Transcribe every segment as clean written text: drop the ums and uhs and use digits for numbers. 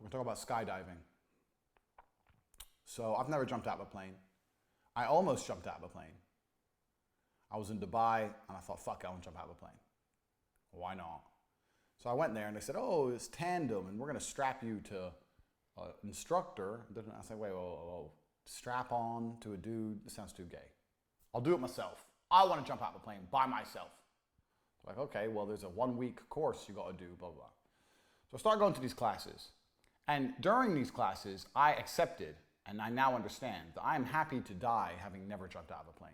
We're going to talk about skydiving. So I've never jumped out of a plane. I almost jumped out of a plane. I was in Dubai and I thought, fuck, I want to jump out of a plane. Why not? So I went there and they said, oh, it's tandem and we're going to strap you to an instructor. I said, wait, whoa. Strap on to a dude? This sounds too gay. I'll do it myself. I want to jump out of a plane by myself. Like, okay, well, there's a 1 week course you got to do, blah, blah, blah. So I started going to these classes. And during these classes, I accepted, and I now understand, that I am happy to die having never jumped out of a plane.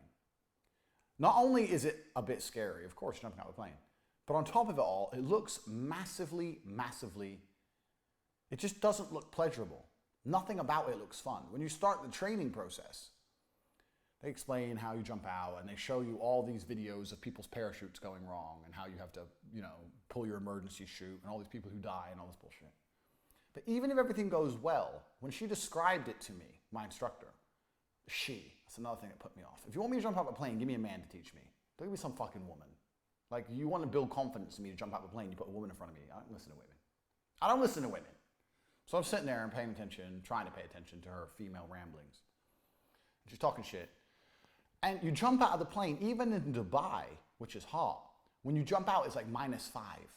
Not only is it a bit scary, of course, jumping out of a plane, but on top of it all, it looks massively, it just doesn't look pleasurable. Nothing about it looks fun. When you start the training process, they explain how you jump out and they show you all these videos of people's parachutes going wrong and how you have to, pull your emergency chute and all these people who die and all this bullshit. But even if everything goes well, when she described it to me, my instructor, that's another thing that put me off. If you want me to jump out of a plane, give me a man to teach me. Don't give me some fucking woman. Like, you want to build confidence in me to jump out of a plane, you put a woman in front of me. I don't listen to women. I don't listen to women. So I'm sitting there and paying attention, trying to pay attention to her female ramblings. She's talking shit. And you jump out of the plane, even in Dubai, which is hot, when you jump out, it's like -5.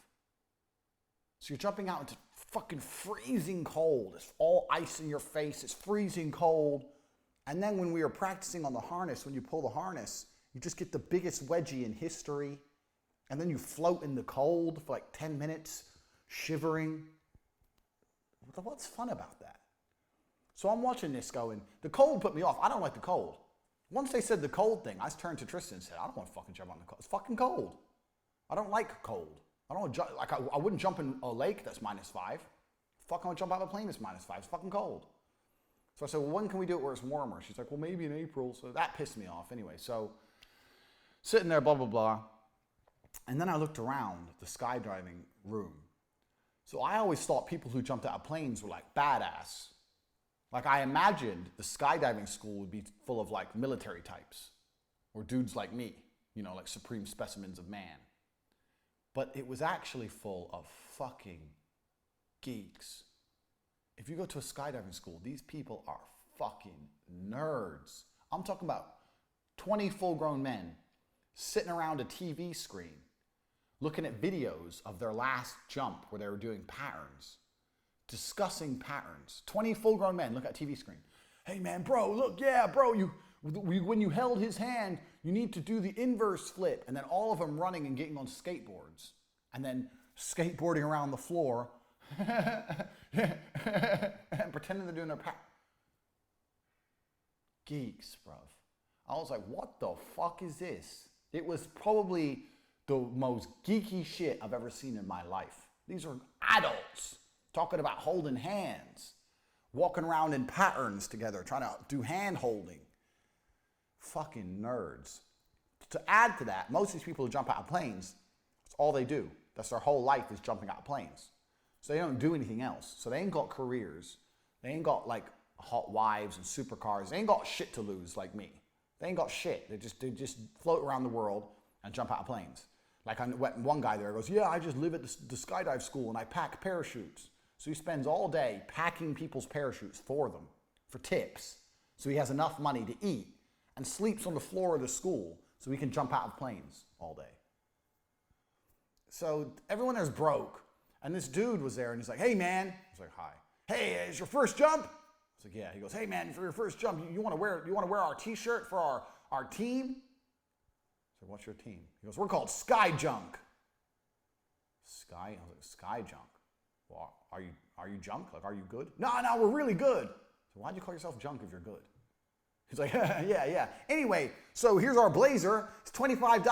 So you're jumping out into fucking freezing cold. It's all ice in your face. It's freezing cold. And then when we were practicing on the harness, when you pull the harness, you just get the biggest wedgie in history. And then you float in the cold for like 10 minutes, shivering. What's fun about that? So I'm watching this going, the cold put me off. I don't like the cold. Once they said the cold thing, I turned to Tristan and said, I don't want to fucking jump on the cold. It's fucking cold. I don't like cold. I don't want to jump, like I wouldn't jump in a lake that's -5. Fuck, I want to jump out of a plane that's -5. It's fucking cold. So I said, well, when can we do it where it's warmer? She's like, well, maybe in April. So that pissed me off anyway. So sitting there, blah, blah, blah. And then I looked around the skydiving room. So I always thought people who jumped out of planes were like badass. Like I imagined the skydiving school would be full of like military types or dudes like me, like supreme specimens of man. But it was actually full of fucking geeks. If you go to a skydiving school, these people are fucking nerds. I'm talking about 20 full-grown men sitting around a TV screen looking at videos of their last jump where they were doing patterns, discussing patterns. 20 full-grown men look at a TV screen. Hey man, bro, look, yeah, bro, when you held his hand, you need to do the inverse flip. And then all of them running and getting on skateboards and then skateboarding around the floor and pretending they're doing their geeks, bruv. I was like, what the fuck is this? It was probably the most geeky shit I've ever seen in my life. These are adults talking about holding hands, walking around in patterns together, trying to do hand holding. Fucking nerds. To add to that, most of these people who jump out of planes, that's all they do. That's their whole life is jumping out of planes. So they don't do anything else. So they ain't got careers. They ain't got like hot wives and supercars. They ain't got shit to lose like me. They ain't got shit. They just float around the world and jump out of planes. Like one guy there goes, yeah, I just live at the skydive school and I pack parachutes. So he spends all day packing people's parachutes for them, for tips. So he has enough money to eat and sleeps on the floor of the school so he can jump out of planes all day. So everyone there's broke. And this dude was there and he's like, hey man. I was like, hi. Hey, is your first jump? I was like, yeah. He goes, hey man, for your first jump, you want to wear our t-shirt for our team? I said, what's your team? He goes, we're called Sky Junk. I was like, Sky Junk? Well, are you junk? Like, are you good? No, we're really good. So why'd you call yourself junk if you're good? He's like, yeah. Anyway, so here's our blazer. It's $25.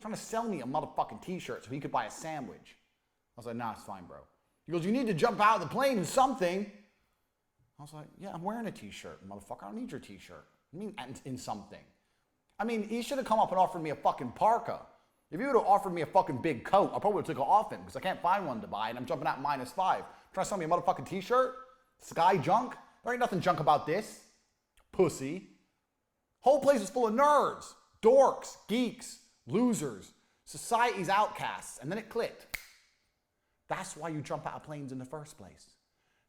Trying to sell me a motherfucking t-shirt so he could buy a sandwich. I was like, nah, it's fine, bro. He goes, you need to jump out of the plane in something. I was like, yeah, I'm wearing a t-shirt, motherfucker. I don't need your t-shirt. I mean, in something. I mean, he should have come up and offered me a fucking parka. If he would have offered me a fucking big coat, I probably would have took it off him because I can't find one to buy and I'm jumping out -5. Trying to sell me a motherfucking t-shirt? Sky Junk? There ain't nothing junk about this. Pussy. Whole place is full of nerds, dorks, geeks, losers, society's outcasts. And then it clicked. That's why you jump out of planes in the first place.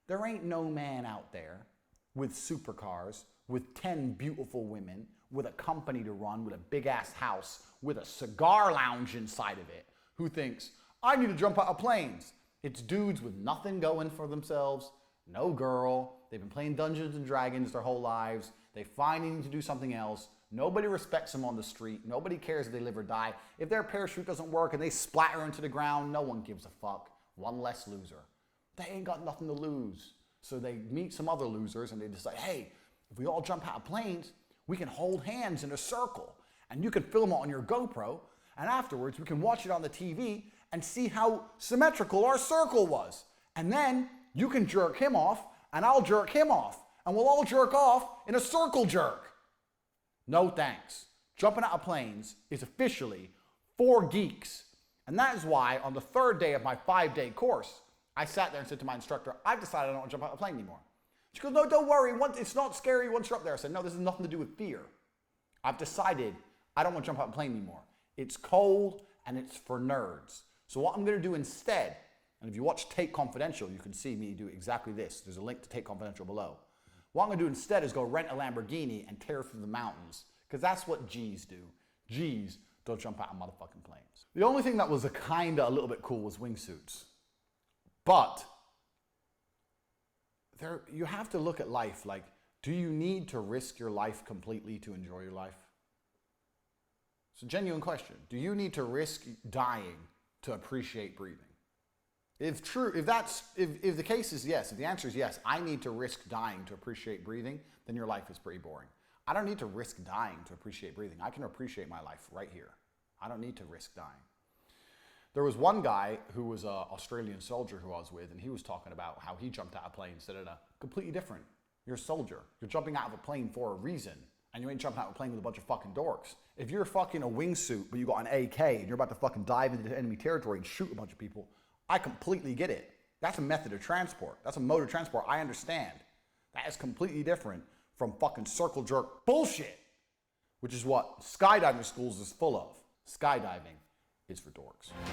There ain't no man out there with supercars, with 10 beautiful women, with a company to run, with a big ass house, with a cigar lounge inside of it, who thinks, I need to jump out of planes. It's dudes with nothing going for themselves, no girl, they've been playing Dungeons and Dragons their whole lives, they finally need to do something else, nobody respects them on the street, nobody cares if they live or die. If their parachute doesn't work and they splatter into the ground, no one gives a fuck. One less loser. They ain't got nothing to lose. So they meet some other losers and they decide, hey, if we all jump out of planes, we can hold hands in a circle and you can film it on your GoPro and afterwards we can watch it on the TV and see how symmetrical our circle was. And then you can jerk him off and I'll jerk him off and we'll all jerk off in a circle jerk. No thanks. Jumping out of planes is officially for geeks. And that is why on the third day of my 5-day course, I sat there and said to my instructor, I've decided I don't want to jump out of a plane anymore. She goes, no, don't worry. It's not scary once you're up there. I said, no, this has nothing to do with fear. I've decided I don't want to jump out of a plane anymore. It's cold and it's for nerds. So what I'm going to do instead, and if you watch Tate Confidential, you can see me do exactly this. There's a link to Tate Confidential below. What I'm going to do instead is go rent a Lamborghini and tear through the mountains, because that's what G's do. G's don't jump out of motherfucking planes. The only thing that was a little bit cool was wingsuits. But you have to look at life like, do you need to risk your life completely to enjoy your life? It's a genuine question. Do you need to risk dying to appreciate breathing? If the case is yes, if the answer is yes, I need to risk dying to appreciate breathing, then your life is pretty boring. I don't need to risk dying to appreciate breathing. I can appreciate my life right here. I don't need to risk dying. There was one guy who was an Australian soldier who I was with, and he was talking about how he jumped out of planes. Completely different. You're a soldier. You're jumping out of a plane for a reason, and you ain't jumping out of a plane with a bunch of fucking dorks. If you're fucking a wingsuit, but you got an AK, and you're about to fucking dive into enemy territory and shoot a bunch of people, I completely get it. That's a method of transport. That's a mode of transport. I understand. That is completely different from fucking circle jerk bullshit, which is what skydiving schools is full of. Skydiving is for dorks.